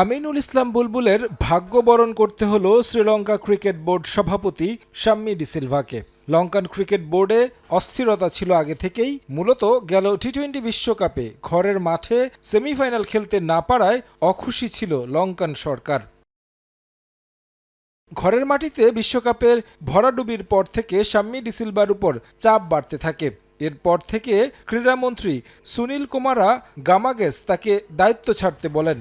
আমিনুল ইসলাম বুলবুলের ভাগ্য বরণ করতে হলো শ্রীলঙ্কা ক্রিকেট বোর্ড সভাপতি শাম্মী ডিসিলভাকে। লঙ্কান ক্রিকেট বোর্ডে অস্থিরতা ছিল আগে থেকেই। মূলত গেল টি-20 বিশ্বকাপে ঘরের মাঠে সেমিফাইনাল খেলতে না পারায় অখুশি ছিল লঙ্কান সরকার। ঘরের মাটিতে বিশ্বকাপের ভরাডুবির পর থেকে শাম্মী ডিসিলভার উপর চাপ বাড়তে থাকে। এরপর থেকে ক্রীড়ামন্ত্রী সুনীল কুমারা গামাগেস তাকে দায়িত্ব ছাড়তে বলেন।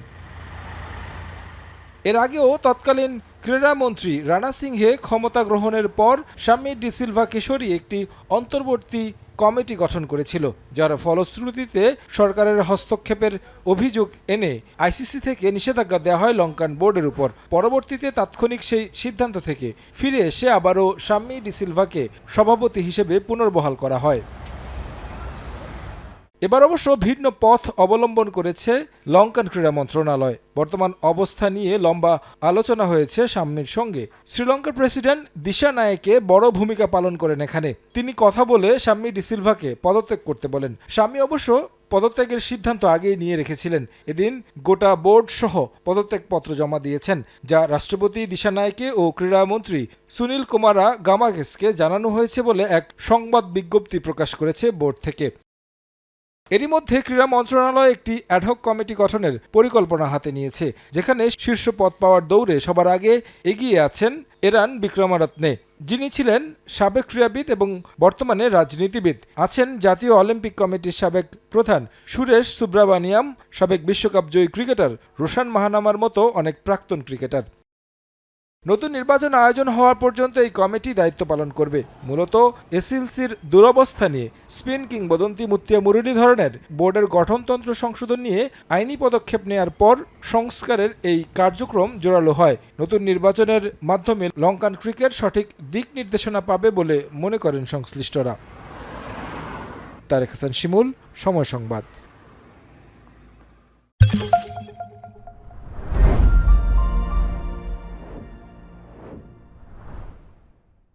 এর আগেও তৎকালীন ক্রীড়ামন্ত্রী রানা সিংহে ক্ষমতা গ্রহণের পর শাম্মী ডিসিলভাকে সরিয়ে একটি অন্তর্বর্তী কমিটি গঠন করেছিল, যার ফলশ্রুতিতে সরকারের হস্তক্ষেপের অভিযোগ এনে আইসিসি থেকে নিষেধাজ্ঞা দেওয়া হয় লঙ্কান বোর্ডের উপর। পরবর্তীতে তাৎক্ষণিক সেই সিদ্ধান্ত থেকে ফিরে এসে আবারও শাম্মী ডিসিলভাকে সভাপতি হিসেবে পুনর্বহাল করা হয়। এবার অবশ্য ভিন্ন পথ অবলম্বন করেছে লঙ্কান ক্রীড়া মন্ত্রণালয়। বর্তমান অবস্থা নিয়ে লম্বা আলোচনা হয়েছে শাম্মীর সঙ্গে। শ্রীলঙ্কার প্রেসিডেন্ট দিশানায়েকে বড় ভূমিকা পালন করেন এখানে। তিনি কথা বলে শাম্মী ডিসিলভাকে পদত্যাগ করতে বলেন। শাম্মী অবশ্য পদত্যাগের সিদ্ধান্ত আগেই নিয়ে রেখেছিলেন। এদিন গোটা বোর্ড সহ পদত্যাগপত্র জমা দিয়েছেন, যা রাষ্ট্রপতি দিশানায়েকে ও ক্রীড়ামন্ত্রী সুনীল কুমারা গামাগেসকে জানানো হয়েছে বলে এক সংবাদ বিজ্ঞপ্তি প্রকাশ করেছে বোর্ড থেকে। এরই মধ্যে ক্রীড়া মন্ত্রণালয় একটি অ্যাডহক কমিটি গঠনের পরিকল্পনা হাতে নিয়েছে, যেখানে শীর্ষ পদ পাওয়ার দৌড়ে সবার আগে এগিয়ে আছেন এরান বিক্রমারত্নে, যিনি ছিলেন সাবেক ক্রীড়াবিদ এবং বর্তমানে রাজনীতিবিদ। আছেন জাতীয় অলিম্পিক কমিটির সাবেক প্রধান সুরেশ সুব্রামানিয়াম, সাবেক বিশ্বকাপ জয়ী ক্রিকেটার রোশান মাহানামার মতো অনেক প্রাক্তন ক্রিকেটার। নতুন নির্বাচন আয়োজন হওয়ার পর্যন্ত এই কমিটি দায়িত্ব পালন করবে। মূলত এসএলসির দুরবস্থা নিয়ে স্পিন কিংবদন্তি মুত্তিয়া মুরলীধরনের বোর্ডের গঠনতন্ত্র সংশোধন নিয়ে আইনি পদক্ষেপ নেয়ার পর সংস্কারের এই কার্যক্রম জোরালো হয়। নতুন নির্বাচনের মাধ্যমে লঙ্কান ক্রিকেট সঠিক দিক নির্দেশনা পাবে বলে মনে করেন সংশ্লিষ্টরা। তারেক হাসান শিমুল, সময় সংবাদ।